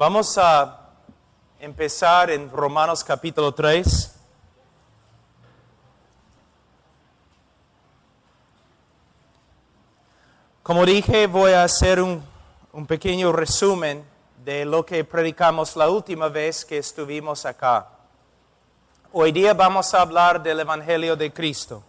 Vamos a empezar en Romanos capítulo 3. Como dije, voy a hacer un pequeño resumen de lo que predicamos la última vez que estuvimos acá. Hoy día vamos a hablar del Evangelio de Cristo.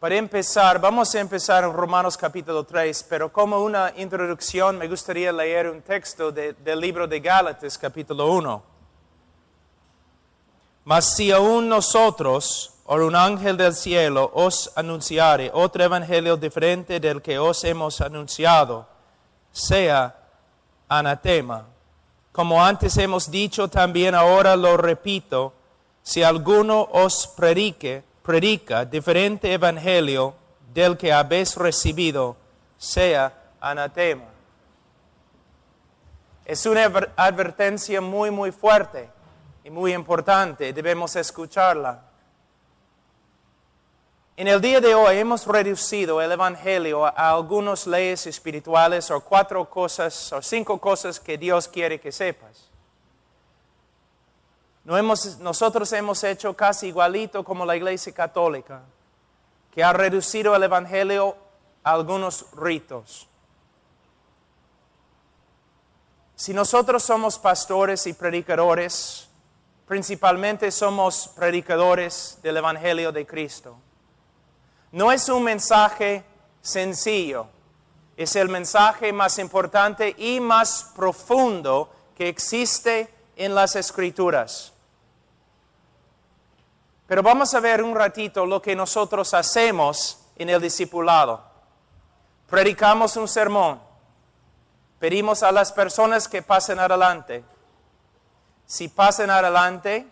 Para empezar, vamos a empezar en Romanos capítulo 3, pero como una introducción me gustaría leer un texto del libro de Gálatas capítulo 1. Mas si aún nosotros, o un ángel del cielo, os anunciare otro evangelio diferente del que os hemos anunciado, sea anatema. Como antes hemos dicho, también ahora lo repito, si alguno os predica diferente evangelio del que habéis recibido, sea anatema. Es una advertencia muy fuerte y muy importante, debemos escucharla. En el día de hoy hemos reducido el evangelio a algunas leyes espirituales o 4 cosas o 5 cosas que Dios quiere que sepas. Nosotros hemos hecho casi igualito como la Iglesia Católica, que ha reducido el Evangelio a algunos ritos. Si nosotros somos pastores y predicadores, principalmente somos predicadores del Evangelio de Cristo. No es un mensaje sencillo, es el mensaje más importante y más profundo que existe en las Escrituras. Pero vamos a ver un ratito lo que nosotros hacemos en el discipulado. Predicamos un sermón. Pedimos a las personas que pasen adelante. Si pasan adelante,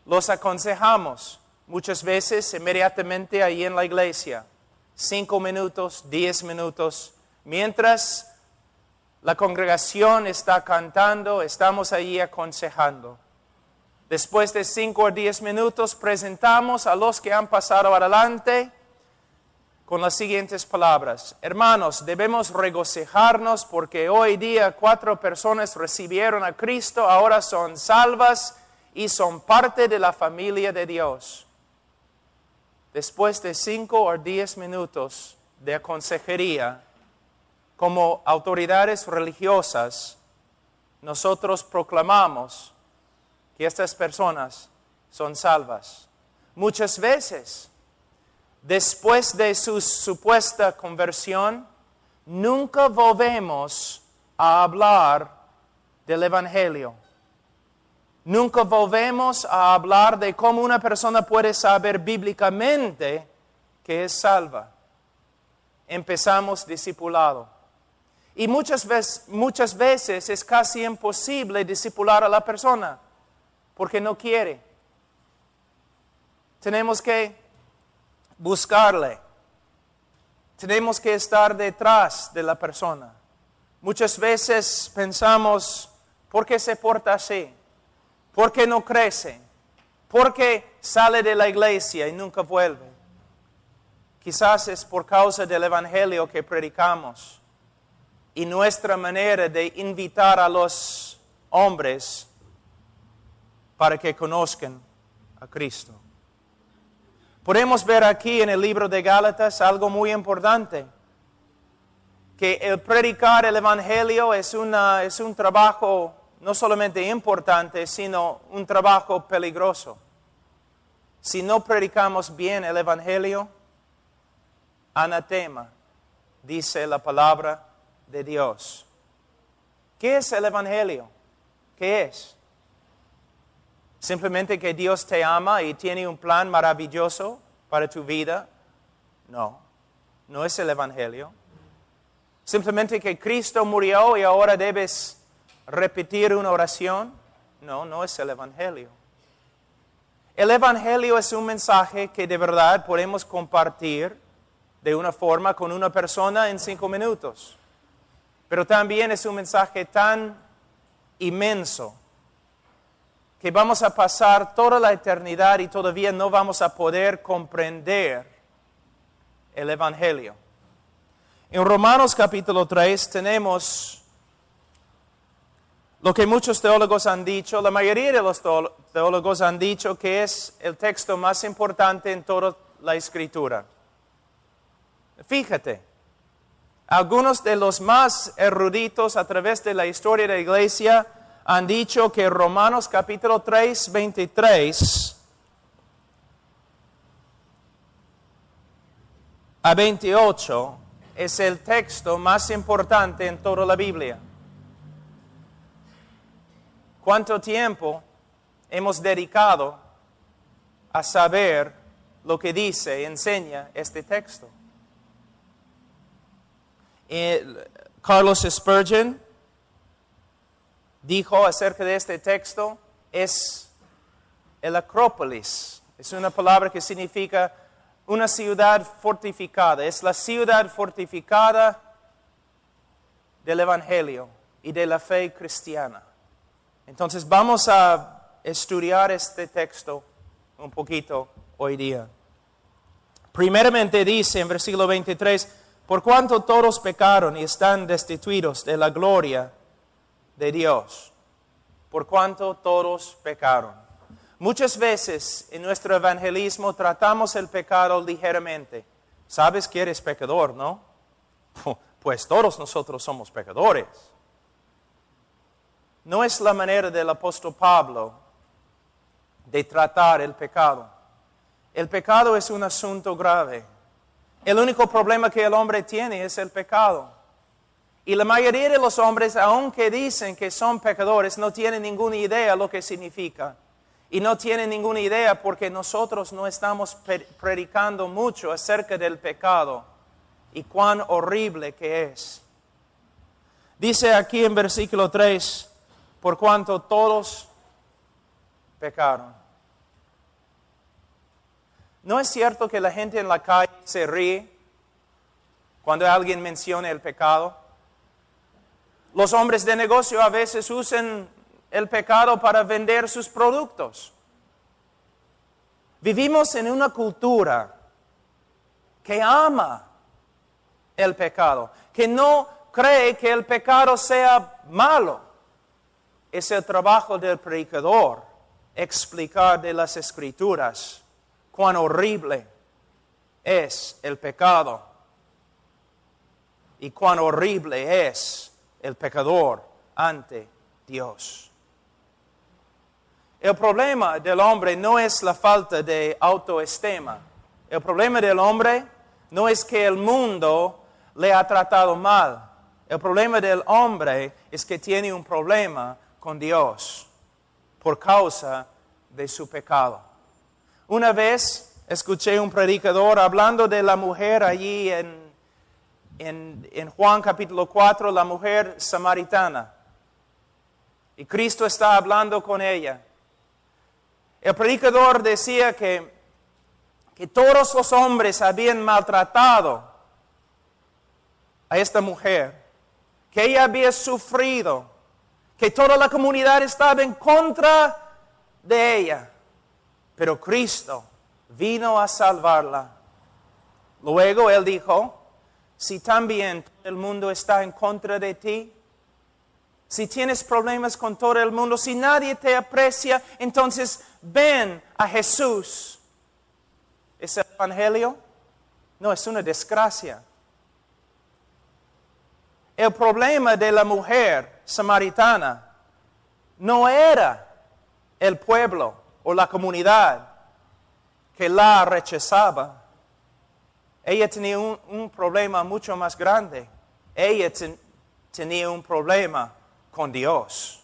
los aconsejamos. Muchas veces inmediatamente ahí en la iglesia. 5 minutos, 10 minutos. Mientras la congregación está cantando, estamos ahí aconsejando. Después de 5 o 10 minutos, presentamos a los que han pasado adelante con las siguientes palabras. Hermanos, debemos regocijarnos porque hoy día 4 personas recibieron a Cristo, ahora son salvas y son parte de la familia de Dios. Después de 5 o 10 minutos de consejería, como autoridades religiosas, nosotros proclamamos que estas personas son salvas. Muchas veces, después de su supuesta conversión, nunca volvemos a hablar del Evangelio. Nunca volvemos a hablar de cómo una persona puede saber bíblicamente que es salva. Empezamos discipulado. Y muchas veces es casi imposible discipular a la persona porque no quiere. Tenemos que buscarle. Tenemos que estar detrás de la persona. Muchas veces pensamos, ¿por qué se porta así? ¿Por qué no crece? ¿Por qué sale de la iglesia y nunca vuelve? Quizás es por causa del evangelio que predicamos y nuestra manera de invitar a los hombres para que conozcan a Cristo. Podemos ver aquí en el libro de Gálatas algo muy importante, que el predicar el Evangelio es un trabajo no solamente importante, sino un trabajo peligroso. Si no predicamos bien el Evangelio, anatema, dice la palabra de Dios. ¿Qué es el Evangelio? ¿Qué es? ¿Simplemente que Dios te ama y tiene un plan maravilloso para tu vida? No, no es el Evangelio. ¿Simplemente que Cristo murió y ahora debes repetir una oración? No, no es el Evangelio. El Evangelio es un mensaje que de verdad podemos compartir de una forma con una persona en 5 minutos. pero también es un mensaje tan inmenso que vamos a pasar toda la eternidad y todavía no vamos a poder comprender el Evangelio. En Romanos capítulo 3 tenemos lo que muchos teólogos han dicho, la mayoría de los teólogos han dicho que es el texto más importante en toda la Escritura. Fíjate, algunos de los más eruditos a través de la historia de la iglesia han dicho que Romanos capítulo 3, 23 a 28 es el texto más importante en toda la Biblia. ¿Cuánto tiempo hemos dedicado a saber lo que dice y enseña este texto? Carlos Spurgeon dijo acerca de este texto, es el Acrópolis. Es una palabra que significa una ciudad fortificada. Es la ciudad fortificada del Evangelio y de la fe cristiana. Entonces vamos a estudiar este texto un poquito hoy día. Primeramente dice en versículo 23, por cuanto todos pecaron y están destituidos de la gloria de Dios. Por cuanto todos pecaron. Muchas veces en nuestro evangelismo tratamos el pecado ligeramente. Sabes que eres pecador, ¿no? Pues todos nosotros somos pecadores. No es la manera del apóstol Pablo de tratar el pecado. El pecado es un asunto grave. El único problema que el hombre tiene es el pecado. Y la mayoría de los hombres, aunque dicen que son pecadores, no tienen ninguna idea de lo que significa. Y no tienen ninguna idea porque nosotros no estamos predicando mucho acerca del pecado y cuán horrible que es. Dice aquí en versículo 3, por cuanto todos pecaron. ¿No es cierto que la gente en la calle se ríe cuando alguien menciona el pecado? Los hombres de negocio a veces usan el pecado para vender sus productos. Vivimos en una cultura que ama el pecado, que no cree que el pecado sea malo. Es el trabajo del predicador explicar de las Escrituras cuán horrible es el pecado y cuán horrible es el pecador ante Dios. El problema del hombre no es la falta de autoestima. El problema del hombre no es que el mundo le ha tratado mal. El problema del hombre es que tiene un problema con Dios por causa de su pecado. Una vez escuché un predicador hablando de la mujer allí en Juan capítulo 4, la mujer samaritana. Y Cristo está hablando con ella. El predicador decía que todos los hombres habían maltratado a esta mujer, que ella había sufrido, que toda la comunidad estaba en contra de ella, pero Cristo vino a salvarla. Luego él dijo, si también todo el mundo está en contra de ti, si tienes problemas con todo el mundo, si nadie te aprecia, entonces ven a Jesús. ¿Es el Evangelio? No, es una desgracia. El problema de la mujer samaritana no era el pueblo o la comunidad que la rechazaba. Ella tenía un problema mucho más grande. Ella tenía un problema con Dios.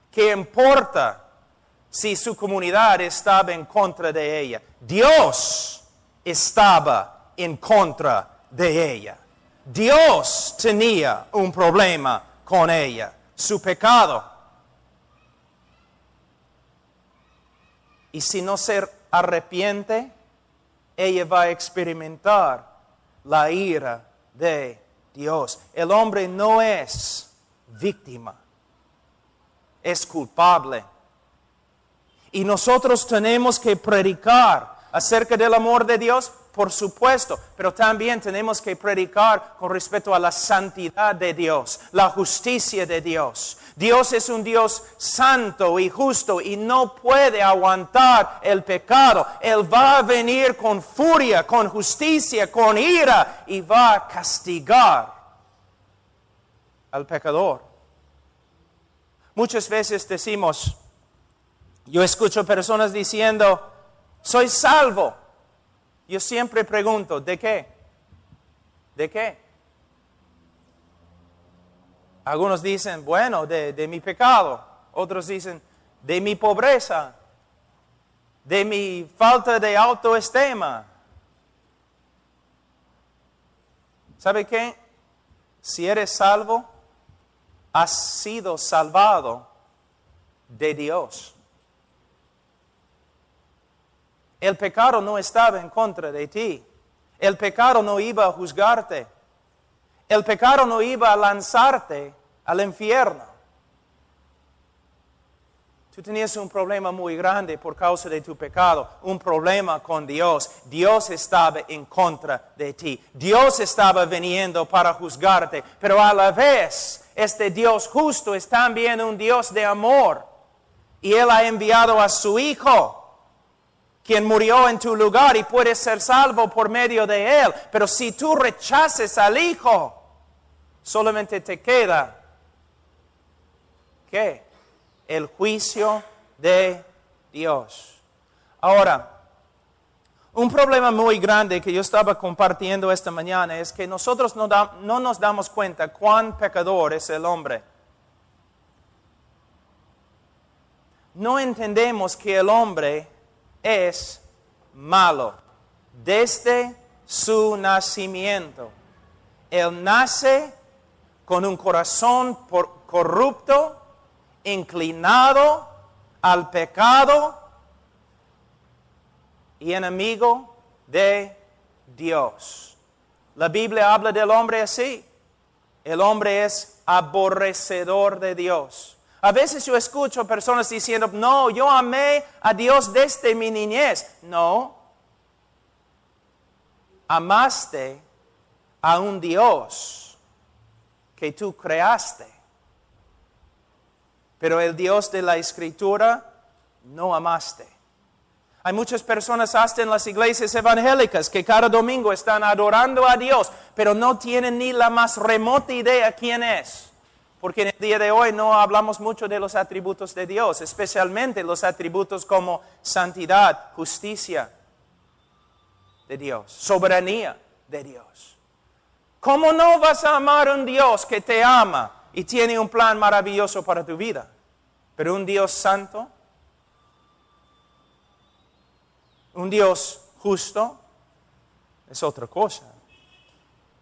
¿Qué importa si su comunidad estaba en contra de ella? Dios estaba en contra de ella. Dios tenía un problema con ella, su pecado. Y si no se arrepiente, ella va a experimentar la ira de Dios. El hombre no es víctima, es culpable. Y nosotros tenemos que predicar acerca del amor de Dios, por supuesto, pero también tenemos que predicar con respecto a la santidad de Dios, la justicia de Dios. Dios es un Dios santo y justo y no puede aguantar el pecado. Él va a venir con furia, con justicia, con ira y va a castigar al pecador. Muchas veces decimos, yo escucho personas diciendo, soy salvo. Yo siempre pregunto, ¿de qué? ¿De qué? Algunos dicen, bueno, de mi pecado. Otros dicen, de mi pobreza. De mi falta de autoestima. ¿Sabe qué? Si eres salvo, has sido salvado de Dios. El pecado no estaba en contra de ti. El pecado no iba a juzgarte. El pecado no iba a lanzarte al infierno. Tú tenías un problema muy grande por causa de tu pecado, un problema con Dios. Dios estaba en contra de ti. Dios estaba viniendo para juzgarte, pero a la vez este Dios justo es también un Dios de amor. Y Él ha enviado a su Hijo, quien murió en tu lugar y puedes ser salvo por medio de Él. Pero si tú rechaces al Hijo, solamente te queda, ¿qué? El juicio de Dios. Ahora, un problema muy grande que yo estaba compartiendo esta mañana es que nosotros no nos damos cuenta cuán pecador es el hombre. No entendemos que el hombre es malo desde su nacimiento. Él nace con un corazón corrupto, inclinado al pecado y enemigo de Dios. La Biblia habla del hombre así. El hombre es aborrecedor de Dios. A veces yo escucho personas diciendo, no, yo amé a Dios desde mi niñez. No. Amaste a un Dios que tú creaste. Pero el Dios de la Escritura no amaste. Hay muchas personas hasta en las iglesias evangélicas que cada domingo están adorando a Dios, pero no tienen ni la más remota idea quién es. Porque en el día de hoy no hablamos mucho de los atributos de Dios, especialmente los atributos como santidad, justicia de Dios, soberanía de Dios. ¿Cómo no vas a amar a un Dios que te ama y tiene un plan maravilloso para tu vida? Pero un Dios santo, un Dios justo, es otra cosa.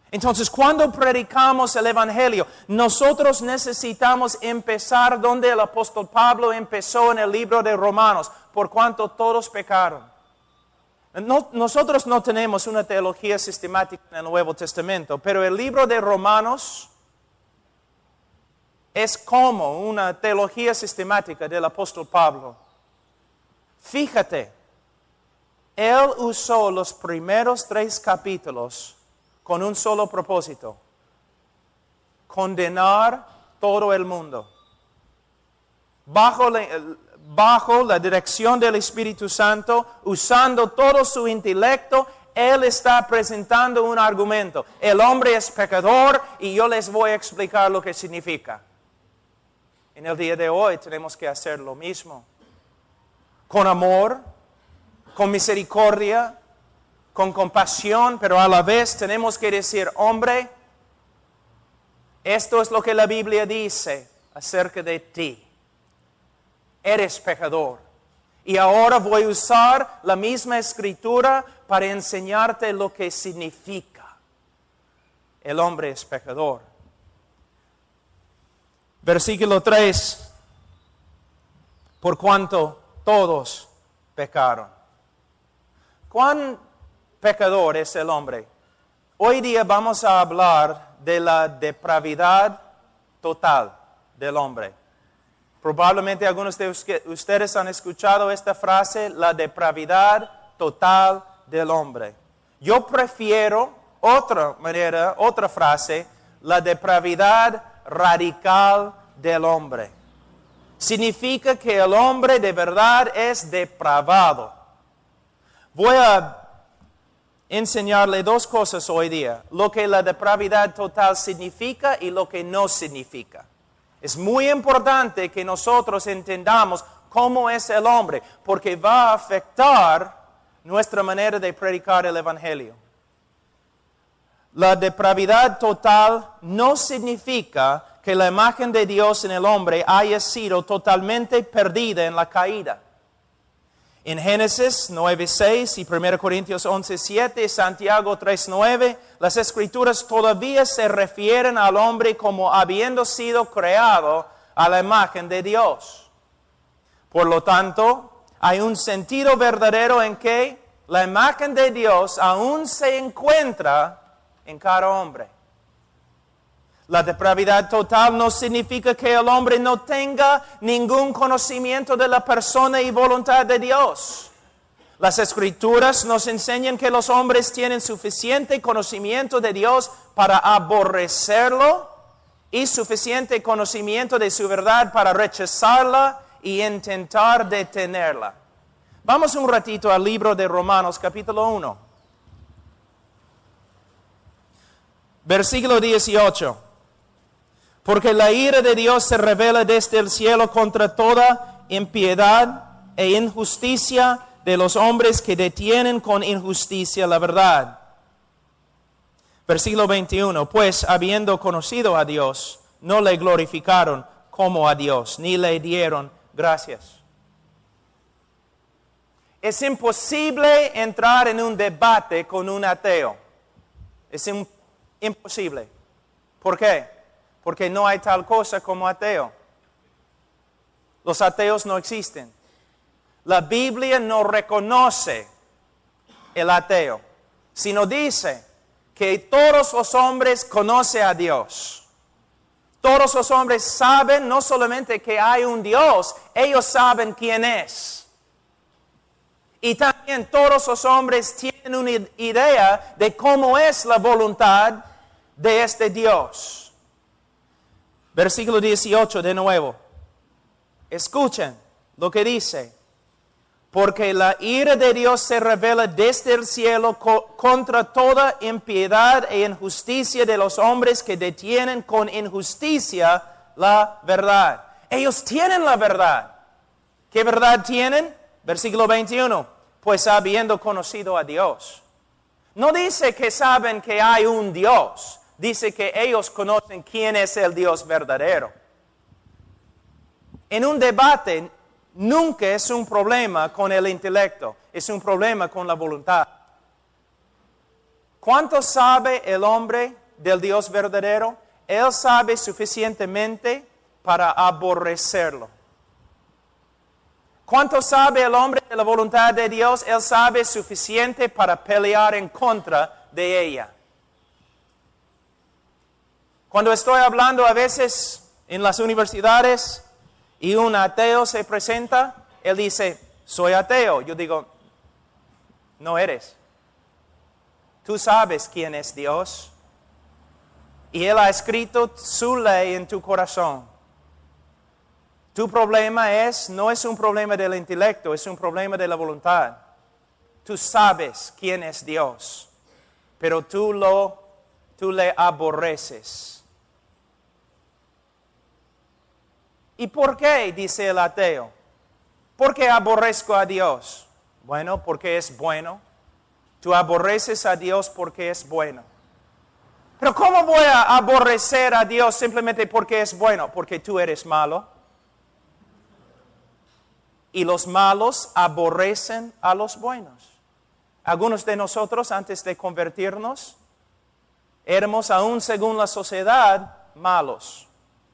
Entonces, cuando predicamos el Evangelio, nosotros necesitamos empezar donde el apóstol Pablo empezó en el libro de Romanos, por cuanto todos pecaron. Nosotros no tenemos una teología sistemática en el Nuevo Testamento, pero el libro de Romanos es como una teología sistemática del apóstol Pablo. Fíjate, él usó los primeros 3 capítulos con un solo propósito: condenar todo el mundo. Bajo la dirección del Espíritu Santo, usando todo su intelecto, Él está presentando un argumento. El hombre es pecador y yo les voy a explicar lo que significa. En el día de hoy tenemos que hacer lo mismo. Con amor, con misericordia, con compasión, pero a la vez tenemos que decir, hombre, esto es lo que la Biblia dice acerca de ti. Eres pecador. Y ahora voy a usar la misma escritura para enseñarte lo que significa. El hombre es pecador. Versículo 3. Por cuanto todos pecaron. ¿Cuán pecador es el hombre? Hoy día vamos a hablar de la depravidad total del hombre. Probablemente algunos de ustedes han escuchado esta frase, la depravidad total del hombre. Yo prefiero otra frase, la depravidad radical del hombre. Significa que el hombre de verdad es depravado. Voy a enseñarle dos cosas hoy día, lo que la depravidad total significa y lo que no significa. Es muy importante que nosotros entendamos cómo es el hombre, porque va a afectar nuestra manera de predicar el Evangelio. La depravidad total no significa que la imagen de Dios en el hombre haya sido totalmente perdida en la caída. En Génesis 9:6 y 1 Corintios 11:7 y Santiago 3:9, las Escrituras todavía se refieren al hombre como habiendo sido creado a la imagen de Dios. Por lo tanto, hay un sentido verdadero en que la imagen de Dios aún se encuentra en cada hombre. La depravidad total no significa que el hombre no tenga ningún conocimiento de la persona y voluntad de Dios. Las Escrituras nos enseñan que los hombres tienen suficiente conocimiento de Dios para aborrecerlo y suficiente conocimiento de su verdad para rechazarla y intentar detenerla. Vamos un ratito al libro de Romanos, capítulo 1. Versículo 18. Porque la ira de Dios se revela desde el cielo contra toda impiedad e injusticia de los hombres que detienen con injusticia la verdad. Versículo 21. Pues habiendo conocido a Dios, no le glorificaron como a Dios, ni le dieron gracias. Es imposible entrar en un debate con un ateo. Es imposible. ¿Por qué? Porque no hay tal cosa como ateo. Los ateos no existen. La Biblia no reconoce el ateo, sino dice que todos los hombres conocen a Dios. Todos los hombres saben no solamente que hay un Dios, ellos saben quién es. Y también todos los hombres tienen una idea de cómo es la voluntad de este Dios. Versículo 18 de nuevo. Escuchen lo que dice. Porque la ira de Dios se revela desde el cielo contra toda impiedad e injusticia de los hombres que detienen con injusticia la verdad. Ellos tienen la verdad. ¿Qué verdad tienen? Versículo 21. Pues habiendo conocido a Dios. No dice que saben que hay un Dios. Dice que ellos conocen quién es el Dios verdadero. En un debate nunca es un problema con el intelecto, es un problema con la voluntad. ¿Cuánto sabe el hombre del Dios verdadero? Él sabe suficientemente para aborrecerlo. ¿Cuánto sabe el hombre de la voluntad de Dios? Él sabe suficiente para pelear en contra de ella. Cuando estoy hablando a veces en las universidades y un ateo se presenta, él dice, soy ateo. Yo digo, no eres. Tú sabes quién es Dios. Y Él ha escrito su ley en tu corazón. Tu problema no es un problema del intelecto, es un problema de la voluntad. Tú sabes quién es Dios, pero tú le aborreces. ¿Y por qué? Dice el ateo. ¿Por qué aborrezco a Dios? Bueno, porque es bueno. Tú aborreces a Dios porque es bueno. Pero ¿cómo voy a aborrecer a Dios simplemente porque es bueno? Porque tú eres malo. Y los malos aborrecen a los buenos. Algunos de nosotros, antes de convertirnos, éramos aún según la sociedad malos.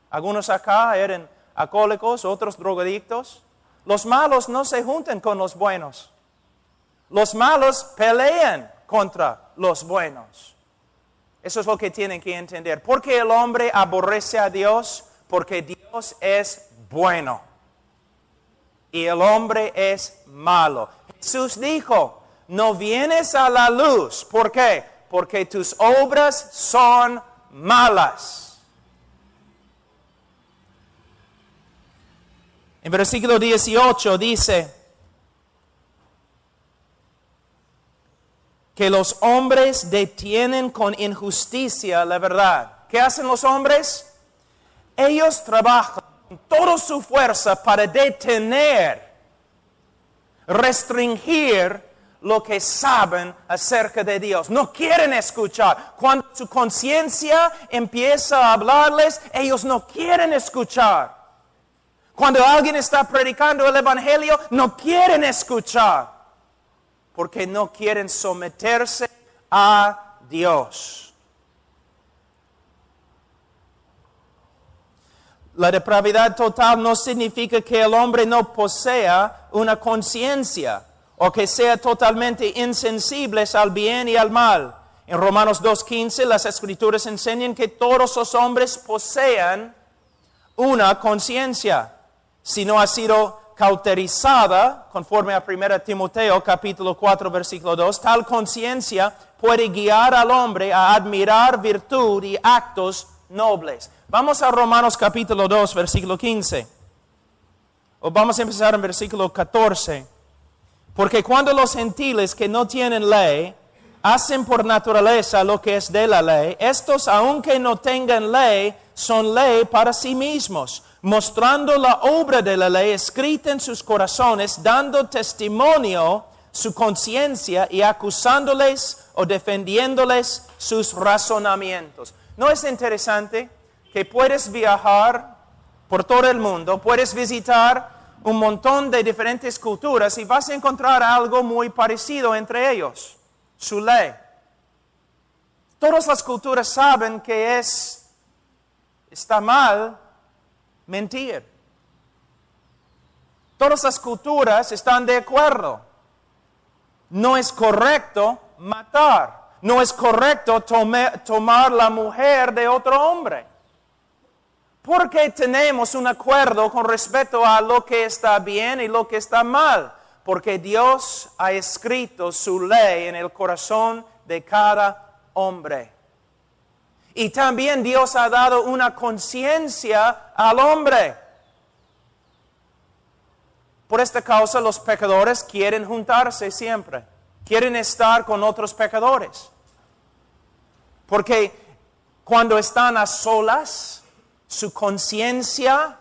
Algunos acá eran alcohólicos, otros drogadictos. Los malos no se juntan con los buenos. Los malos pelean contra los buenos. Eso es lo que tienen que entender. ¿Por qué el hombre aborrece a Dios? Porque Dios es bueno y el hombre es malo. Jesús dijo, no vienes a la luz. ¿Por qué? Porque tus obras son malas. En versículo 18 dice que los hombres detienen con injusticia la verdad. ¿Qué hacen los hombres? Ellos trabajan con toda su fuerza para detener, restringir lo que saben acerca de Dios. No quieren escuchar. Cuando su conciencia empieza a hablarles, ellos no quieren escuchar. Cuando alguien está predicando el Evangelio, no quieren escuchar. Porque no quieren someterse a Dios. La depravidad total no significa que el hombre no posea una conciencia o que sea totalmente insensible al bien y al mal. En Romanos 2:15 las Escrituras enseñan que todos los hombres posean una conciencia. Si no ha sido cauterizada, conforme a 1 Timoteo capítulo 4 versículo 2, tal conciencia puede guiar al hombre a admirar virtud y actos nobles. Vamos a Romanos capítulo 2 versículo 15. O vamos a empezar en versículo 14. Porque cuando los gentiles que no tienen ley hacen por naturaleza lo que es de la ley, estos aunque no tengan ley, son ley para sí mismos, mostrando la obra de la ley escrita en sus corazones, dando testimonio su conciencia y acusándoles o defendiéndoles sus razonamientos. ¿No es interesante que puedes viajar por todo el mundo, puedes visitar un montón de diferentes culturas y vas a encontrar algo muy parecido entre ellos, su ley? Todas las culturas saben que está mal mentir. Todas las culturas están de acuerdo. No es correcto matar. No es correcto tomar la mujer de otro hombre. ¿Por qué tenemos un acuerdo con respecto a lo que está bien y lo que está mal? Porque Dios ha escrito su ley en el corazón de cada hombre. Y también Dios ha dado una conciencia al hombre. Por esta causa los pecadores quieren juntarse siempre. Quieren estar con otros pecadores. Porque cuando están a solas, su conciencia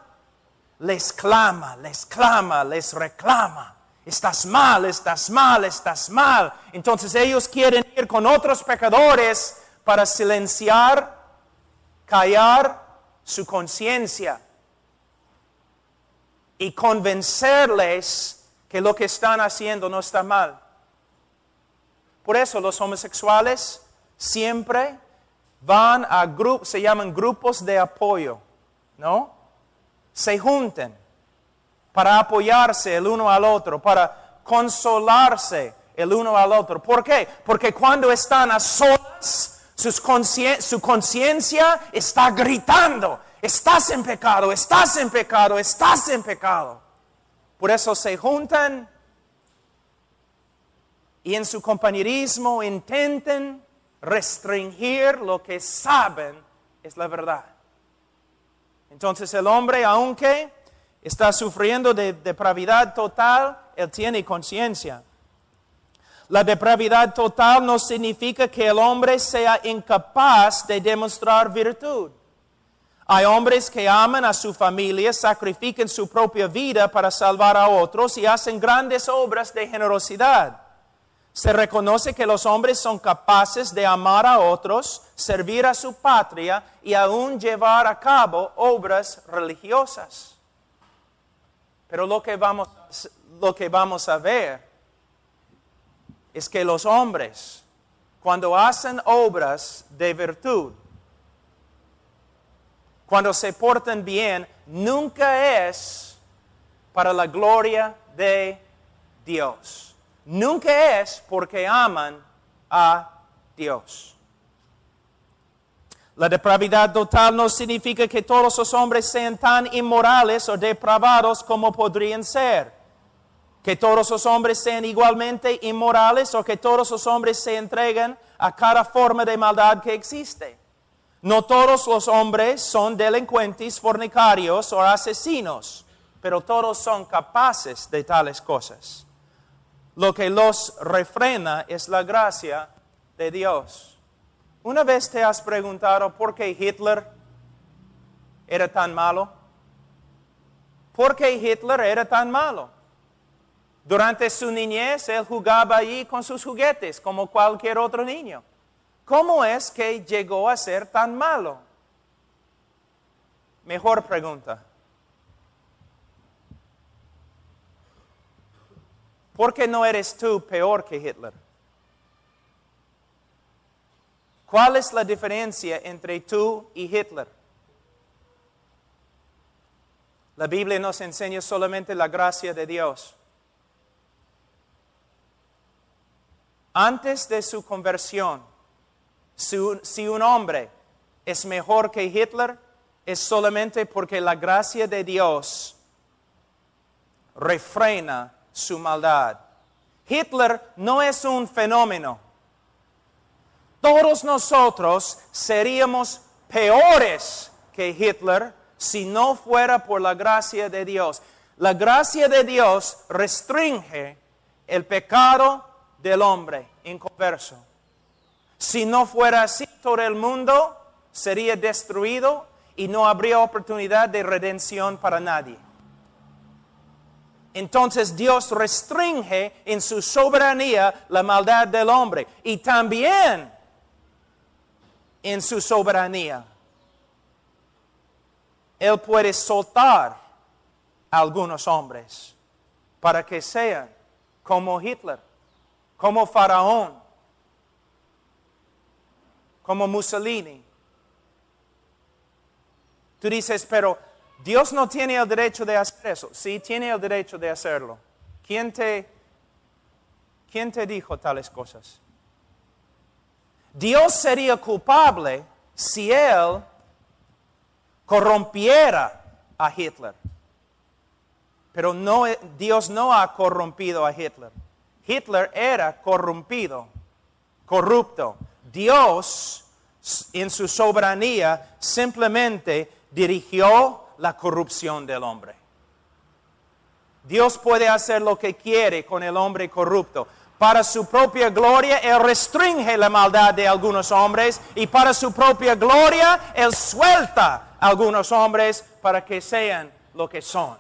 les clama, les reclama. Estás mal, estás mal, estás mal. Entonces ellos quieren ir con otros pecadores para silenciar, callar su conciencia y convencerles que lo que están haciendo no está mal. Por eso los homosexuales siempre van a grupos, se llaman grupos de apoyo, ¿no? Se juntan para apoyarse el uno al otro, para consolarse el uno al otro. ¿Por qué? Porque cuando están a solas, su conciencia está gritando, estás en pecado, estás en pecado, estás en pecado. Por eso se juntan y en su compañerismo intentan restringir lo que saben es la verdad. Entonces el hombre, aunque está sufriendo de depravidad total, él tiene conciencia. La depravidad total no significa que el hombre sea incapaz de demostrar virtud. Hay hombres que aman a su familia, sacrifican su propia vida para salvar a otros y hacen grandes obras de generosidad. Se reconoce que los hombres son capaces de amar a otros, servir a su patria y aún llevar a cabo obras religiosas. Pero lo que vamos a ver es que los hombres, cuando hacen obras de virtud, cuando se portan bien, nunca es para la gloria de Dios. Nunca es porque aman a Dios. La depravidad total no significa que todos los hombres sean tan inmorales o depravados como podrían ser. Que todos los hombres sean igualmente inmorales o que todos los hombres se entreguen a cada forma de maldad que existe. No todos los hombres son delincuentes, fornicarios o asesinos, pero todos son capaces de tales cosas. Lo que los refrena es la gracia de Dios. ¿Una vez te has preguntado por qué Hitler era tan malo? ¿Por qué Hitler era tan malo? Durante su niñez, él jugaba allí con sus juguetes, como cualquier otro niño. ¿Cómo es que llegó a ser tan malo? Mejor pregunta. ¿Por qué no eres tú peor que Hitler? ¿Cuál es la diferencia entre tú y Hitler? La Biblia nos enseña solamente la gracia de Dios. Antes de su conversión, si un hombre es mejor que Hitler, es solamente porque la gracia de Dios refrena su maldad. Hitler no es un fenómeno. Todos nosotros seríamos peores que Hitler si no fuera por la gracia de Dios. La gracia de Dios restringe el pecado del hombre inconverso. Si no fuera así, todo el mundo sería destruido y no habría oportunidad de redención para nadie. Entonces Dios restringe en su soberanía la maldad del hombre y también en su soberanía Él puede soltar a algunos hombres para que sean como Hitler, como Faraón, como Mussolini. Tú dices, pero Dios no tiene el derecho de hacer eso. Sí, tiene el derecho de hacerlo. ¿Quién te dijo tales cosas? Dios sería culpable si Él corrompiera a Hitler. Pero Dios no ha corrompido a Hitler. Hitler era corrompido, corrupto. Dios, en su soberanía, simplemente dirigió la corrupción del hombre. Dios puede hacer lo que quiere con el hombre corrupto. Para su propia gloria, Él restringe la maldad de algunos hombres y para su propia gloria, Él suelta a algunos hombres para que sean lo que son,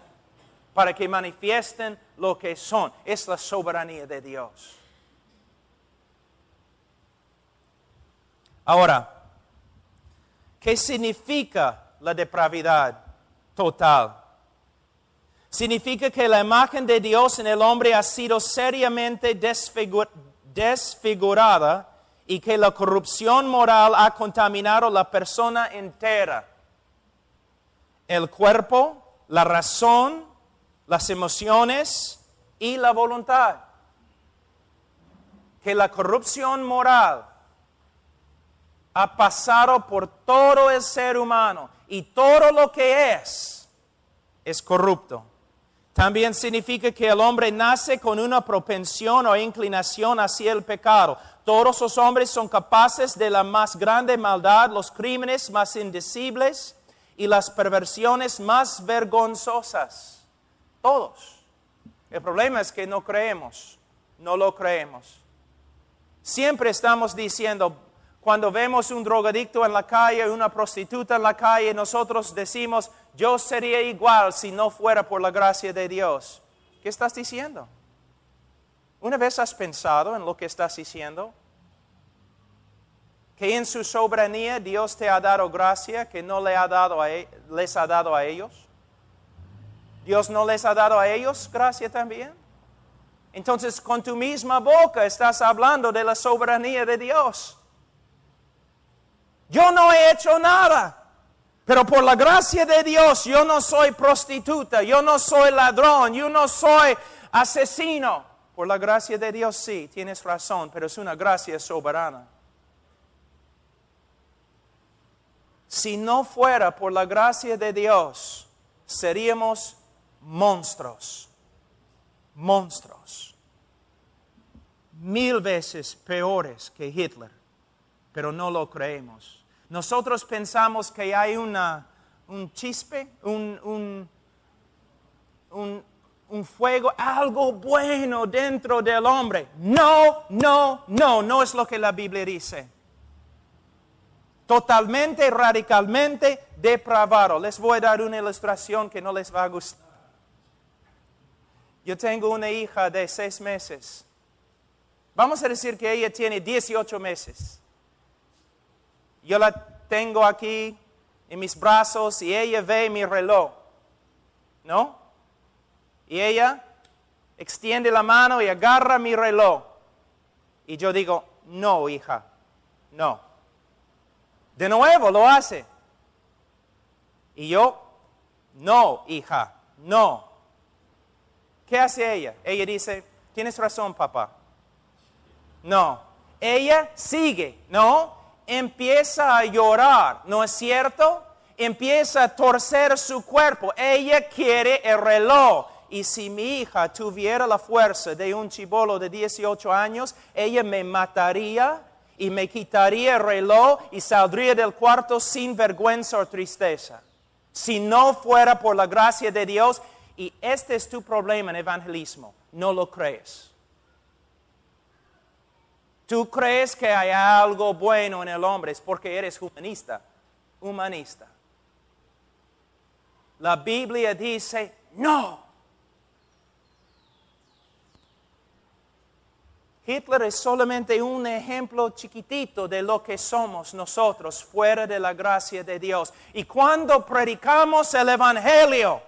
para que manifiesten lo que son. Es la soberanía de Dios. Ahora, ¿qué significa la depravidad total? Significa que la imagen de Dios en el hombre ha sido seriamente desfigurada y que la corrupción moral ha contaminado la persona entera. El cuerpo, la razón, las emociones y la voluntad. Que la corrupción moral ha pasado por todo el ser humano y todo lo que es corrupto. También significa que el hombre nace con una propensión o inclinación hacia el pecado. Todos los hombres son capaces de la más grande maldad, los crímenes más indecibles y las perversiones más vergonzosas. Todos. El problema es que no creemos, no lo creemos. Siempre estamos diciendo, cuando vemos un drogadicto en la calle, una prostituta en la calle, nosotros decimos, yo sería igual si no fuera por la gracia de Dios. ¿Qué estás diciendo? ¿Una vez has pensado en lo que estás diciendo? Que en su soberanía Dios te ha dado gracia que no les ha dado a ellos. ¿Dios no les ha dado a ellos gracia también? Entonces, con tu misma boca estás hablando de la soberanía de Dios. Yo no he hecho nada, pero por la gracia de Dios yo no soy prostituta, yo no soy ladrón, yo no soy asesino. Por la gracia de Dios sí, tienes razón, pero es una gracia soberana. Si no fuera por la gracia de Dios, seríamos monstruos. Monstruos. 1000 veces peores que Hitler, pero no lo creemos. Nosotros pensamos que hay un chispe, un fuego, algo bueno dentro del hombre. No es lo que la Biblia dice. Totalmente, radicalmente depravado. Les voy a dar una ilustración que no les va a gustar. Yo tengo una hija de 6 meses. Vamos a decir que ella tiene 18 meses. Yo la tengo aquí en mis brazos y ella ve mi reloj, ¿no? Y ella extiende la mano y agarra mi reloj. Y yo digo, no, hija, no. De nuevo lo hace. Y yo, no, hija, no. ¿Qué hace ella? Ella dice, tienes razón, papá. No. Ella sigue, ¿no? Empieza a llorar, ¿no es cierto? Empieza a torcer su cuerpo. Ella quiere el reloj. Y si mi hija tuviera la fuerza de un chibolo de 18 años, ella me mataría y me quitaría el reloj y saldría del cuarto sin vergüenza o tristeza. Si no fuera por la gracia de Dios, y este es tu problema en evangelismo, no lo crees. Tú crees que hay algo bueno en el hombre, es porque eres humanista. La Biblia dice, no. Hitler es solamente un ejemplo chiquitito de lo que somos nosotros fuera de la gracia de Dios. Y cuando predicamos el Evangelio,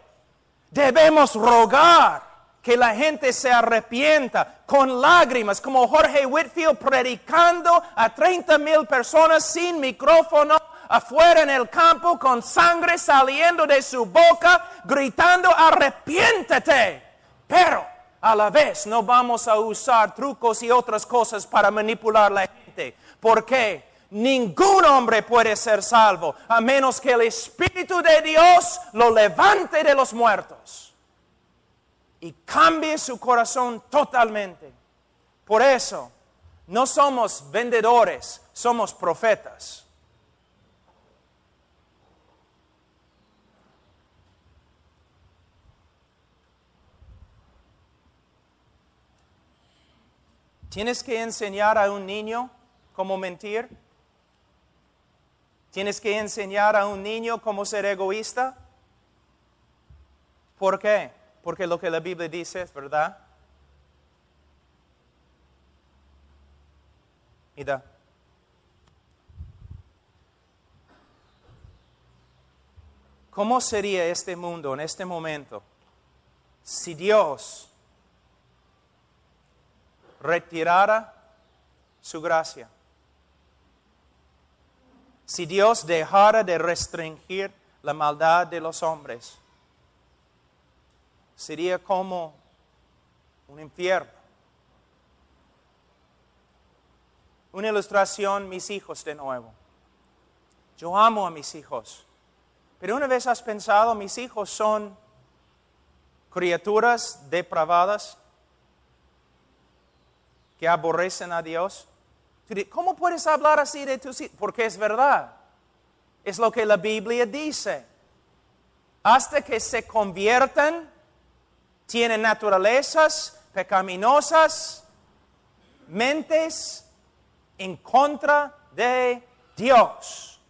debemos rogar que la gente se arrepienta con lágrimas, como Jorge Whitfield predicando a 30,000 personas sin micrófono afuera en el campo con sangre saliendo de su boca, gritando arrepiéntete. Pero a la vez no vamos a usar trucos y otras cosas para manipular a la gente. ¿Por qué? Ningún hombre puede ser salvo a menos que el Espíritu de Dios lo levante de los muertos y cambie su corazón totalmente. Por eso, no somos vendedores, somos profetas. ¿Tienes que enseñar a un niño cómo mentir? ¿Tienes que enseñar a un niño cómo ser egoísta? ¿Por qué? Porque lo que la Biblia dice es verdad. Mira. ¿Cómo sería este mundo en este momento si Dios retirara su gracia? Si Dios dejara de restringir la maldad de los hombres, sería como un infierno. Una ilustración, mis hijos de nuevo. Yo amo a mis hijos. Pero una vez has pensado, mis hijos son criaturas depravadas que aborrecen a Dios. ¿Cómo puedes hablar así de tus hijos? Porque es verdad. Es lo que la Biblia dice. Hasta que se conviertan, tienen naturalezas pecaminosas, mentes en contra de Dios.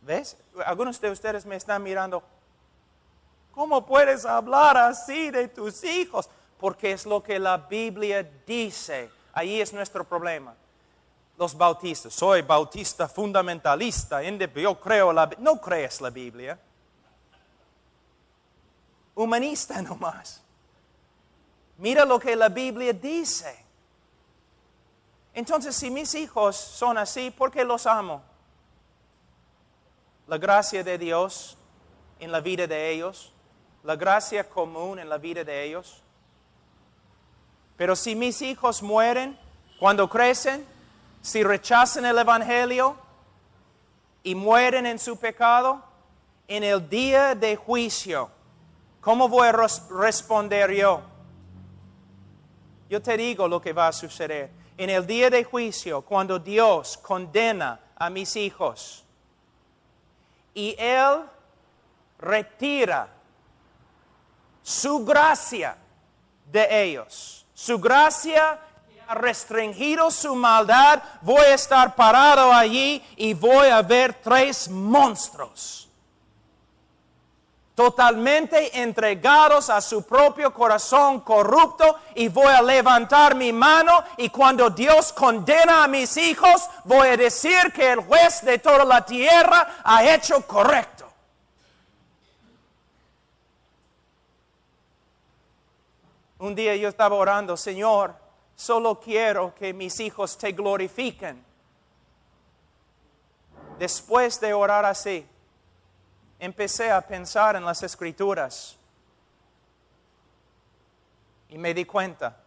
¿Ves? Algunos de ustedes me están mirando. ¿Cómo puedes hablar así de tus hijos? Porque es lo que la Biblia dice. Ahí es nuestro problema. Los bautistas. Soy bautista fundamentalista. Yo creo no crees la Biblia. Humanista nomás. Mira lo que la Biblia dice. Entonces, si mis hijos son así, ¿por qué los amo? La gracia de Dios en la vida de ellos. La gracia común en la vida de ellos. Pero si mis hijos mueren cuando crecen, si rechazan el Evangelio y mueren en su pecado, en el día de juicio, ¿cómo voy a responder yo? Yo te digo lo que va a suceder. En el día de juicio, cuando Dios condena a mis hijos y Él retira su gracia de ellos, su gracia ha restringido su maldad, voy a estar parado allí y voy a ver 3 monstruos totalmente entregados a su propio corazón corrupto, y voy a levantar mi mano, y cuando Dios condena a mis hijos, voy a decir que el juez de toda la tierra ha hecho correcto. Un día yo estaba orando, Señor, solo quiero que mis hijos te glorifiquen. Después de orar así, empecé a pensar en las Escrituras y me di cuenta,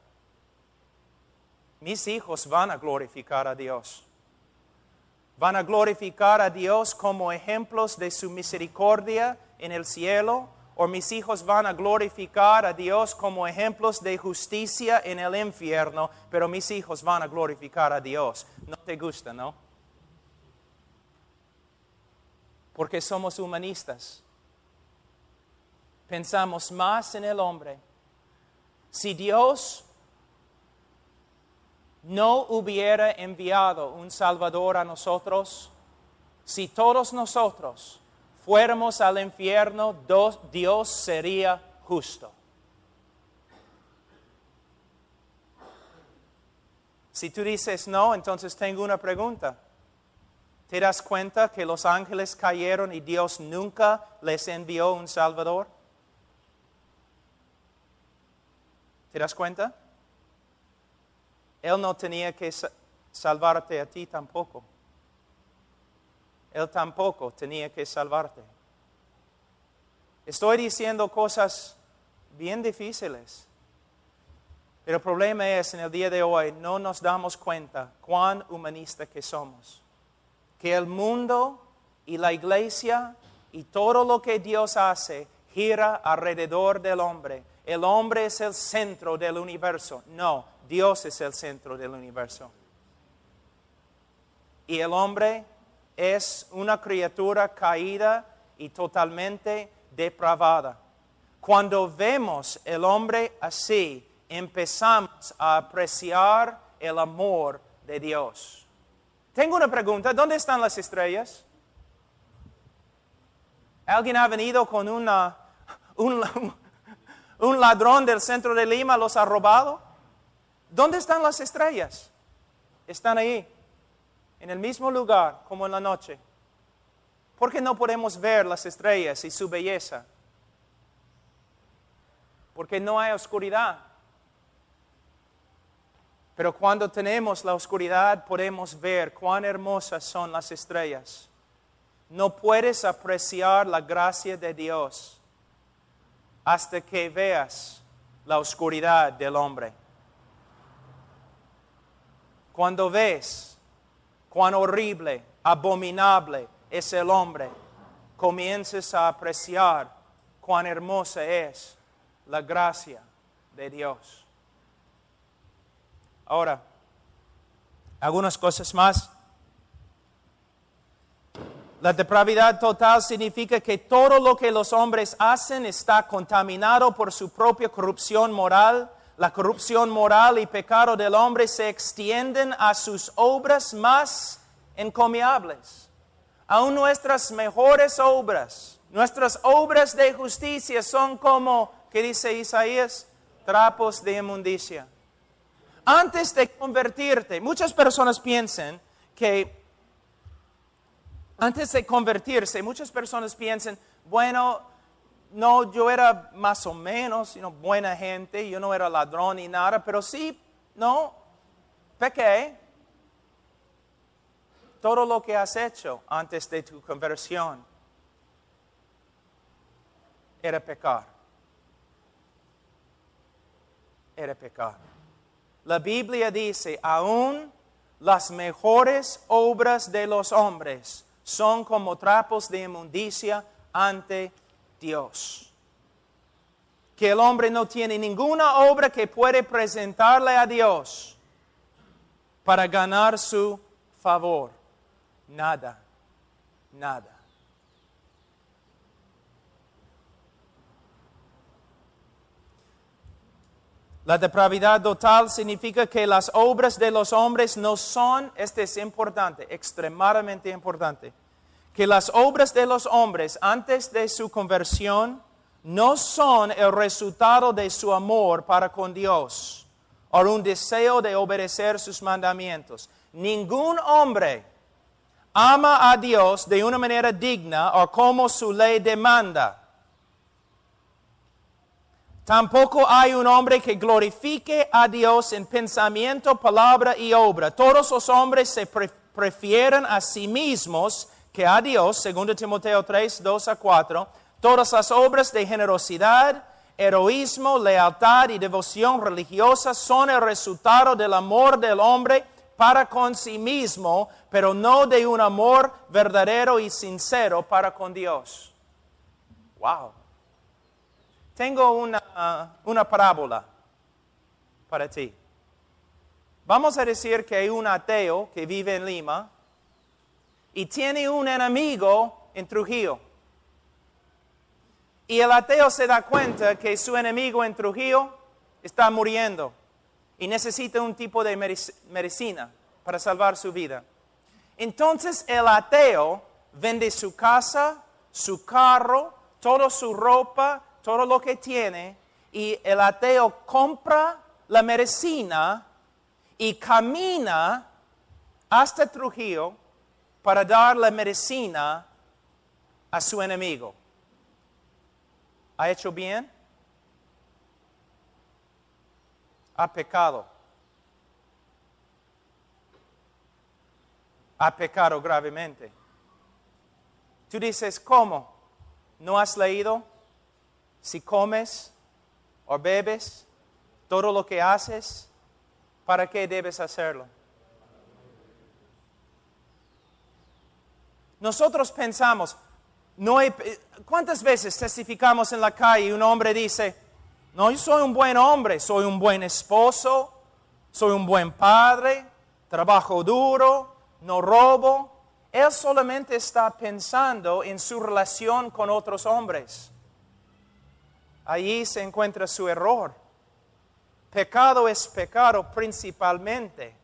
mis hijos van a glorificar a Dios. Van a glorificar a Dios como ejemplos de su misericordia en el cielo, o mis hijos van a glorificar a Dios como ejemplos de justicia en el infierno, pero mis hijos van a glorificar a Dios. ¿No te gusta, no? Porque somos humanistas. Pensamos más en el hombre. Si Dios no hubiera enviado un Salvador a nosotros, si todos nosotros fuéramos al infierno, Dios sería justo. Si tú dices no, entonces tengo una pregunta. ¿Te das cuenta que los ángeles cayeron y Dios nunca les envió un Salvador? ¿Te das cuenta? Él no tenía que salvarte a ti tampoco. Él tampoco tenía que salvarte. Estoy diciendo cosas bien difíciles. Pero el problema es, en el día de hoy, no nos damos cuenta cuán humanista que somos. Que el mundo y la iglesia y todo lo que Dios hace gira alrededor del hombre. El hombre es el centro del universo. No, Dios es el centro del universo. Y el hombre es una criatura caída y totalmente depravada. Cuando vemos el hombre así, empezamos a apreciar el amor de Dios. Tengo una pregunta, ¿dónde están las estrellas? ¿Alguien ha venido con un ladrón del centro de Lima, los ha robado? ¿Dónde están las estrellas? Están ahí, en el mismo lugar como en la noche. ¿Por qué no podemos ver las estrellas y su belleza? Porque no hay oscuridad. Pero cuando tenemos la oscuridad podemos ver cuán hermosas son las estrellas. No puedes apreciar la gracia de Dios hasta que veas la oscuridad del hombre. Cuando ves cuán horrible, abominable es el hombre, comienzas a apreciar cuán hermosa es la gracia de Dios. Ahora, algunas cosas más. La depravidad total significa que todo lo que los hombres hacen está contaminado por su propia corrupción moral. La corrupción moral y pecado del hombre se extienden a sus obras más encomiables. Aún nuestras mejores obras, nuestras obras de justicia son como, ¿qué dice Isaías? Trapos de inmundicia. Antes de convertirte, muchas personas piensan que antes de convertirse, muchas personas piensan, bueno, no, yo era más o menos, buena gente, yo no era ladrón ni nada, pero sí, no, pequé. Todo lo que has hecho antes de tu conversión era pecar. Era pecar. La Biblia dice, aún las mejores obras de los hombres son como trapos de inmundicia ante Dios. Que el hombre no tiene ninguna obra que puede presentarle a Dios para ganar su favor. Nada, nada. La depravidad total significa que las obras de los hombres no son, este es importante, extremadamente importante, que las obras de los hombres antes de su conversión no son el resultado de su amor para con Dios o un deseo de obedecer sus mandamientos. Ningún hombre ama a Dios de una manera digna o como su ley demanda. Tampoco hay un hombre que glorifique a Dios en pensamiento, palabra y obra. Todos los hombres se prefieren a sí mismos que a Dios, 2 Timoteo 3, 2 a 4. Todas las obras de generosidad, heroísmo, lealtad y devoción religiosa son el resultado del amor del hombre para con sí mismo, pero no de un amor verdadero y sincero para con Dios. Wow. Tengo una parábola para ti. Vamos a decir que hay un ateo que vive en Lima y tiene un enemigo en Trujillo. Y el ateo se da cuenta que su enemigo en Trujillo está muriendo y necesita un tipo de medicina para salvar su vida. Entonces el ateo vende su casa, su carro, toda su ropa, todo lo que tiene, y el ateo compra la medicina y camina hasta Trujillo para dar la medicina a su enemigo. ¿Ha hecho bien? Ha pecado. Ha pecado gravemente. Tú dices, ¿cómo? ¿No has leído? Si comes o bebes, todo lo que haces, ¿para qué debes hacerlo? Nosotros pensamos, ¿cuántas veces testificamos en la calle y un hombre dice, no, yo soy un buen hombre, soy un buen esposo, soy un buen padre, trabajo duro, no robo? Él solamente está pensando en su relación con otros hombres. Allí se encuentra su error. Pecado es pecado principalmente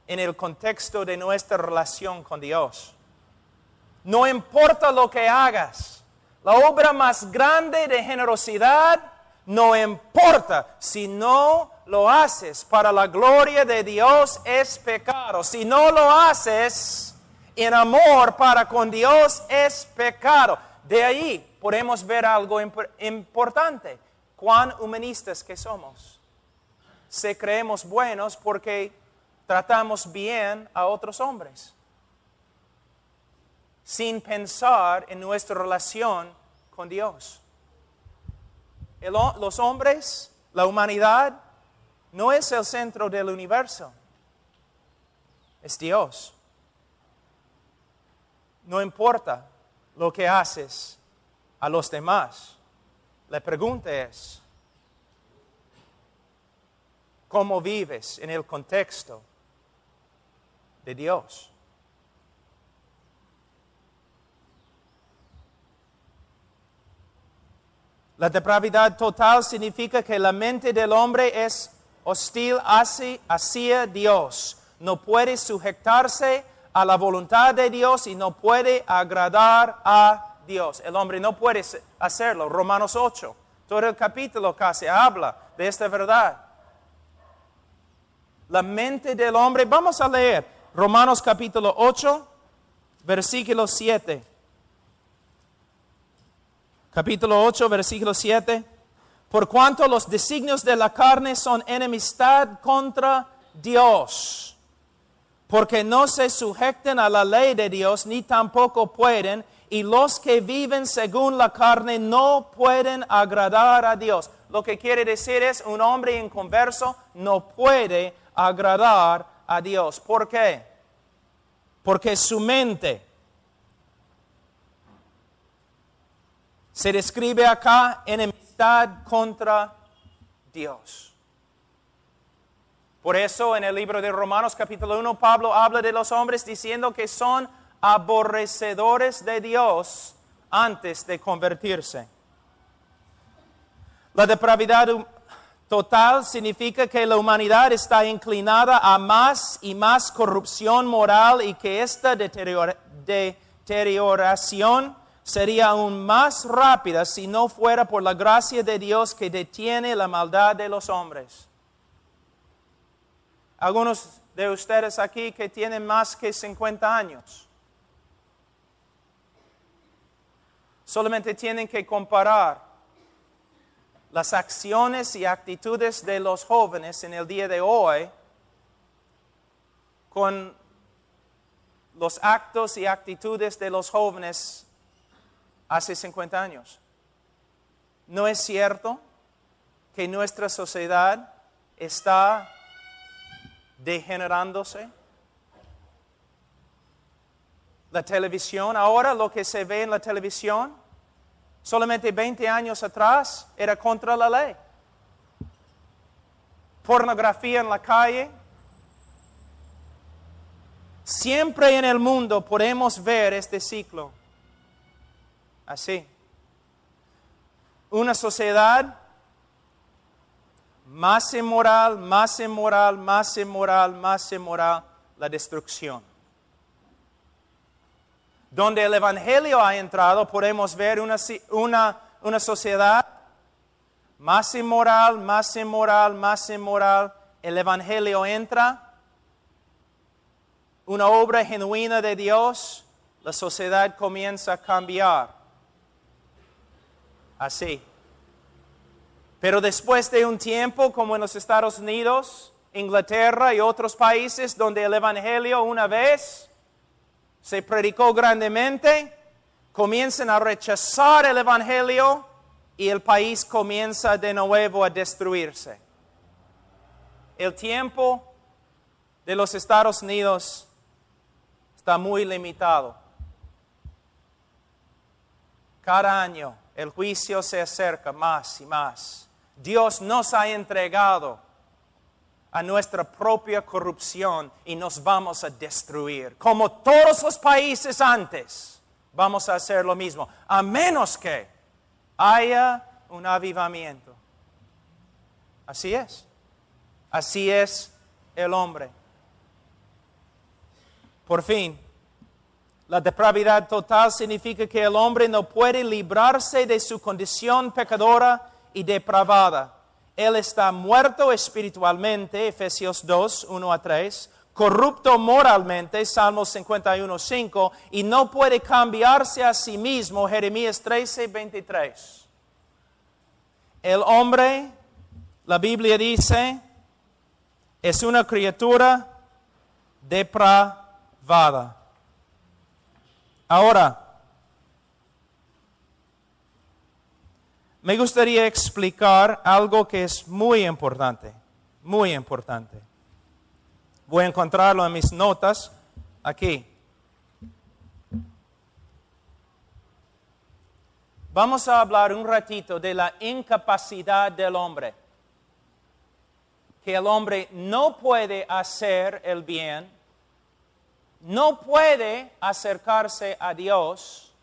en el contexto de nuestra relación con Dios. No importa lo que hagas, la obra más grande de generosidad, no importa si no lo haces para la gloria de Dios, es pecado. Si no lo haces en amor para con Dios, es pecado. De ahí podemos ver algo importante. Cuán humanistas que somos. Se creemos buenos porque tratamos bien a otros hombres, sin pensar en nuestra relación con Dios. Los hombres, la humanidad, no es el centro del universo. Es Dios. No importa lo que haces a los demás. La pregunta es, ¿cómo vives en el contexto de Dios? La depravidad total significa que la mente del hombre es hostil hacia Dios. No puede sujetarse a la voluntad de Dios y no puede agradar a Dios. El hombre no puede hacerlo. Romanos 8, todo el capítulo casi habla de esta verdad. La mente del hombre, vamos a leer Romanos capítulo 8, versículo 7. Capítulo 8, versículo 7. Por cuanto los designios de la carne son enemistad contra Dios, porque no se sujetan a la ley de Dios, ni tampoco pueden, y los que viven según la carne no pueden agradar a Dios. Lo que quiere decir es, un hombre inconverso no puede agradar a Dios. ¿Por qué? porque su mente se describe acá enemistad contra Dios. Por eso en el libro de Romanos capítulo 1 Pablo habla de los hombres diciendo que son aborrecedores de Dios antes de convertirse. La depravidad total significa que la humanidad está inclinada a más y más corrupción moral y que esta deterioración sería aún más rápida si no fuera por la gracia de Dios que detiene la maldad de los hombres. Algunos de ustedes aquí que tienen más que 50 años, solamente tienen que comparar las acciones y actitudes de los jóvenes en el día de hoy con los actos y actitudes de los jóvenes hace 50 años. ¿No es cierto que nuestra sociedad está degenerándose? La televisión, ahora lo que se ve en la televisión, solamente 20 años atrás era contra la ley. Pornografía en la calle. Siempre en el mundo podemos ver este ciclo. Así. Una sociedad más inmoral, más inmoral, más inmoral, más inmoral, la destrucción. Donde el Evangelio ha entrado, podemos ver una sociedad más inmoral, más inmoral, más inmoral. El Evangelio entra, una obra genuina de Dios, la sociedad comienza a cambiar. Así. Pero después de un tiempo, como en los Estados Unidos, Inglaterra y otros países, donde el Evangelio una vez se predicó grandemente, comienzan a rechazar el Evangelio y el país comienza de nuevo a destruirse. El tiempo de los Estados Unidos está muy limitado. Cada año el juicio se acerca más y más. Dios nos ha entregado a nuestra propia corrupción y nos vamos a destruir. Como todos los países antes, vamos a hacer lo mismo, a menos que haya un avivamiento. Así es. Así es el hombre. Por fin, la depravidad total significa que el hombre no puede librarse de su condición pecadora y depravada. Él está muerto espiritualmente, Efesios 2, 1 a 3, corrupto moralmente, Salmos 51, 5, y no puede cambiarse a sí mismo, Jeremías 13, 23. El hombre, la Biblia dice, es una criatura depravada. Ahora, me gustaría explicar algo que es muy importante, muy importante. Voy a encontrarlo en mis notas aquí. Vamos a hablar un ratito de la incapacidad del hombre. Que el hombre no puede hacer el bien, no puede acercarse a Dios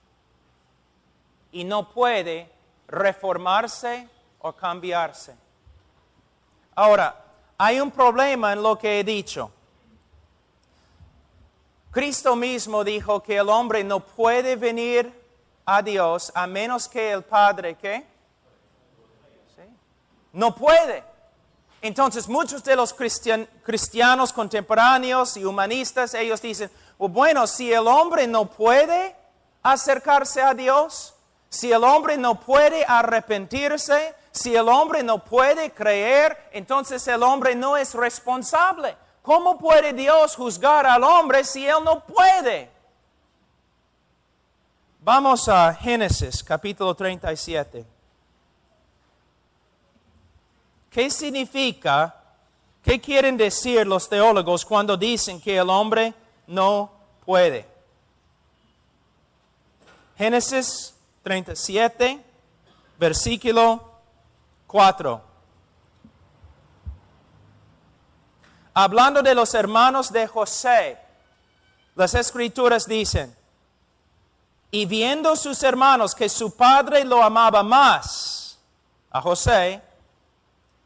y no puede reformarse o cambiarse. Ahora, hay un problema en lo que he dicho. Cristo mismo dijo que el hombre no puede venir a Dios a menos que el Padre, ¿qué? ¿Sí? No puede. Entonces, muchos de los cristianos contemporáneos y humanistas, ellos dicen, bueno, si el hombre no puede acercarse a Dios, si el hombre no puede arrepentirse, si el hombre no puede creer, entonces el hombre no es responsable. ¿Cómo puede Dios juzgar al hombre si él no puede? Vamos a Génesis, capítulo 37. ¿Qué significa, qué quieren decir los teólogos cuando dicen que el hombre no puede. Génesis 37, versículo 4. Hablando de los hermanos de José, las Escrituras dicen, y viendo sus hermanos que su padre lo amaba más, a José,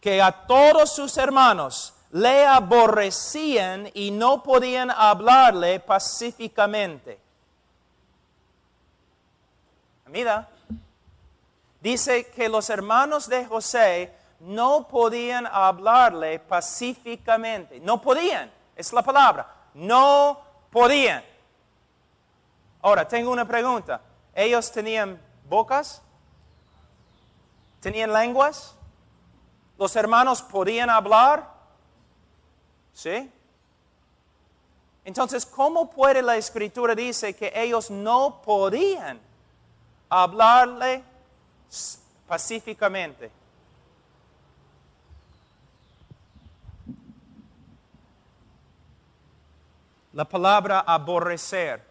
que a todos sus hermanos, le aborrecían y no podían hablarle pacíficamente. Mira, dice que los hermanos de José no podían hablarle pacíficamente. No podían, es la palabra. No podían. Ahora, tengo una pregunta. ¿Ellos tenían bocas? ¿Tenían lenguas? ¿Los hermanos podían hablar? ¿Sí? Entonces, ¿cómo puede la Escritura decir que ellos no podían hablarle pacíficamente? La palabra aborrecer.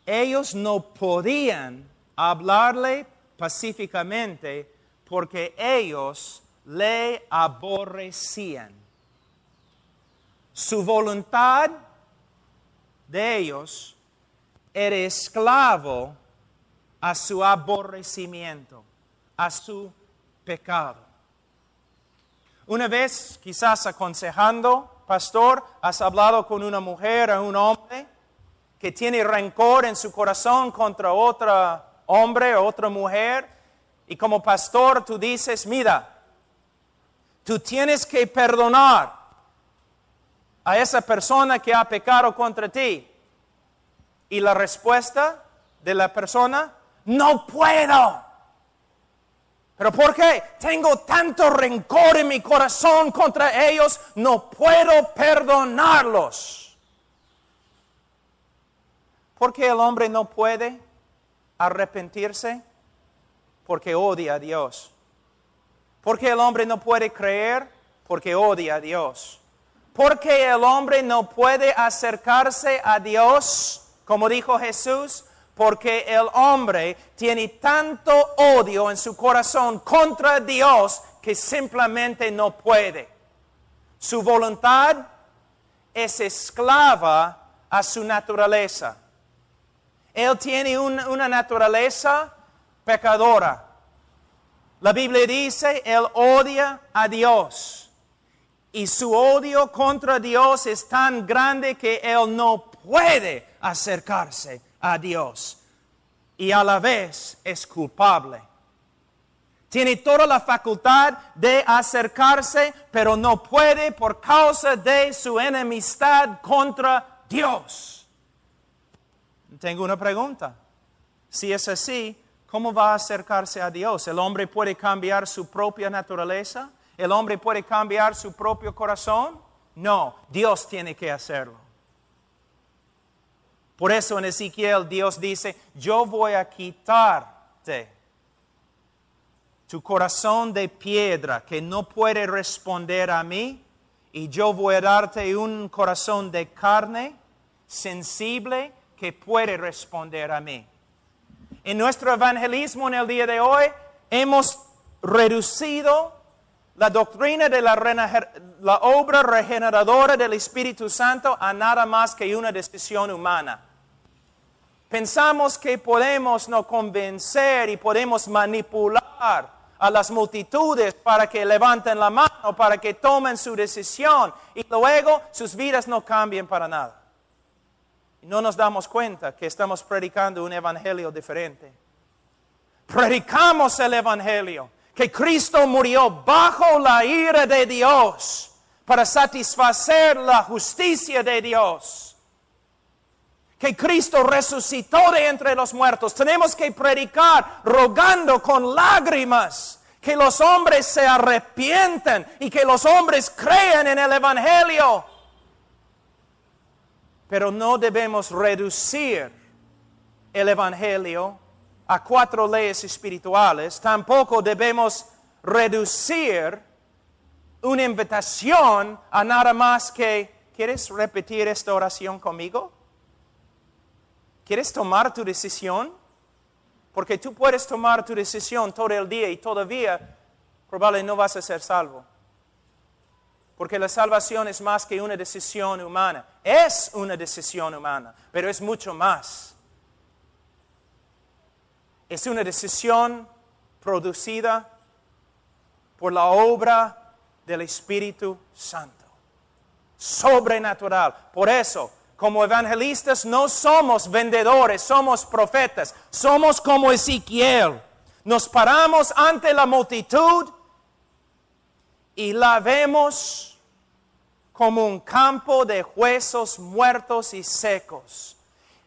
Ellos no podían hablarle pacíficamente porque ellos le aborrecían. Su voluntad de ellos era esclavo a su aborrecimiento, a su pecado. Una vez, quizás aconsejando, pastor, has hablado con una mujer o un hombre que tiene rencor en su corazón contra otro hombre o otra mujer, y como pastor tú dices, mira, tú tienes que perdonar a esa persona que ha pecado contra ti. Y la respuesta de la persona, no puedo. ¿Pero por qué? Tengo tanto rencor en mi corazón contra ellos, no puedo perdonarlos. ¿Por qué el hombre no puede arrepentirse? Porque odia a Dios. ¿Por qué el hombre no puede creer? Porque odia a Dios. ¿Por qué el hombre no puede acercarse a Dios, como dijo Jesús? Porque el hombre tiene tanto odio en su corazón contra Dios que simplemente no puede. Su voluntad es esclava a su naturaleza. Él tiene una naturaleza pecadora. La Biblia dice, él odia a Dios. Y su odio contra Dios es tan grande que él no puede acercarse a Dios. Y a la vez es culpable. Tiene toda la facultad de acercarse, pero no puede por causa de su enemistad contra Dios. Tengo una pregunta. Si es así, ¿cómo va a acercarse a Dios? ¿El hombre puede cambiar su propia naturaleza? ¿El hombre puede cambiar su propio corazón? No, Dios tiene que hacerlo. Por eso en Ezequiel Dios dice, yo voy a quitarte tu corazón de piedra que no puede responder a mí, y yo voy a darte un corazón de carne sensible que puede responder a mí. En nuestro evangelismo en el día de hoy hemos reducido la doctrina de la obra regeneradora del Espíritu Santo a nada más que una decisión humana. Pensamos que podemos no convencer y podemos manipular a las multitudes para que levanten la mano, para que tomen su decisión y luego sus vidas no cambien para nada. Y no nos damos cuenta que estamos predicando un evangelio diferente. Predicamos el evangelio, que Cristo murió bajo la ira de Dios para satisfacer la justicia de Dios. Que Cristo resucitó de entre los muertos. Tenemos que predicar rogando con lágrimas que los hombres se arrepienten y que los hombres crean en el evangelio. Pero no debemos reducir el evangelio a 4 leyes espirituales. Tampoco debemos reducir una invitación a nada más que ¿Quieres repetir esta oración conmigo? ¿Quieres tomar tu decisión? Porque tú puedes tomar tu decisión todo el día y todavía probablemente no vas a ser salvo. Porque la salvación es más que una decisión humana. Es una decisión humana, pero es mucho más. Es una decisión producida por la obra del Espíritu Santo. Sobrenatural. Por eso, como evangelistas no somos vendedores, somos profetas. Somos como Ezequiel. Nos paramos ante la multitud y la vemos como un campo de huesos muertos y secos.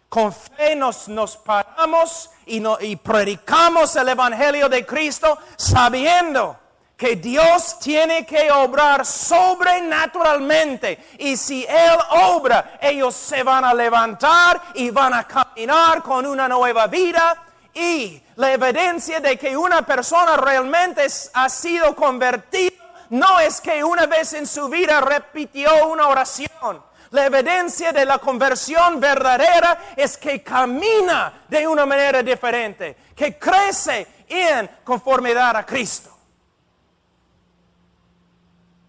Con fe nos paramos y predicamos el Evangelio de Cristo sabiendo que Dios tiene que obrar sobrenaturalmente. Y si Él obra, ellos se van a levantar y van a caminar con una nueva vida. Y la evidencia de que una persona realmente ha sido convertida no es que una vez en su vida repitió una oración. La evidencia de la conversión verdadera es que camina de una manera diferente, que crece en conformidad a Cristo.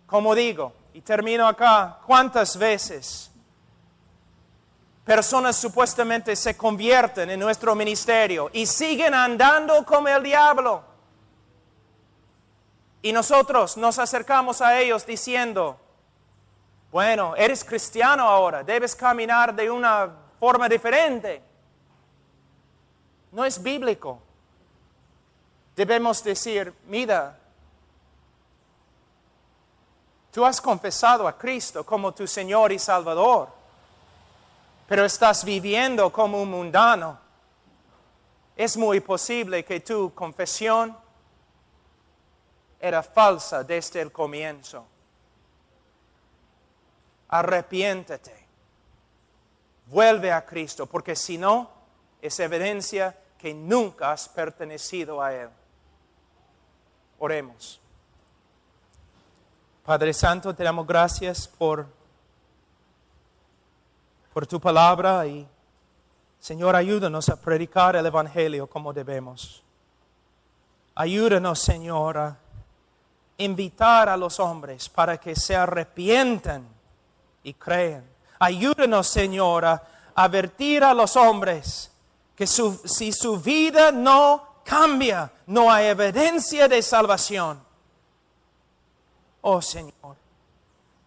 Como digo, y termino acá, ¿cuántas veces personas supuestamente se convierten en nuestro ministerio y siguen andando como el diablo? Y nosotros nos acercamos a ellos diciendo, bueno, eres cristiano ahora, debes caminar de una forma diferente. No es bíblico. Debemos decir, mira, tú has confesado a Cristo como tu Señor y Salvador, pero estás viviendo como un mundano. Es muy posible que tu confesión era falsa desde el comienzo. Arrepiéntete. Vuelve a Cristo, porque si no, es evidencia que nunca has pertenecido a Él. Oremos. Padre Santo, te damos gracias por tu palabra y, Señor, ayúdanos a predicar el Evangelio como debemos. Ayúdanos, Señor, a invitar a los hombres para que se arrepientan y crean. Ayúdanos, Señor, a advertir a los hombres que si su vida no cambia, no hay evidencia de salvación. Oh, Señor,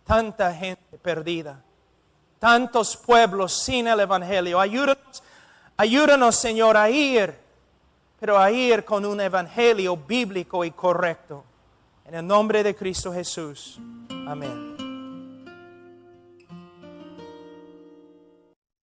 tanta gente perdida, tantos pueblos sin el Evangelio. Ayúdanos, Señor, a ir, pero a ir con un Evangelio bíblico y correcto. En el nombre de Cristo Jesús. Amén.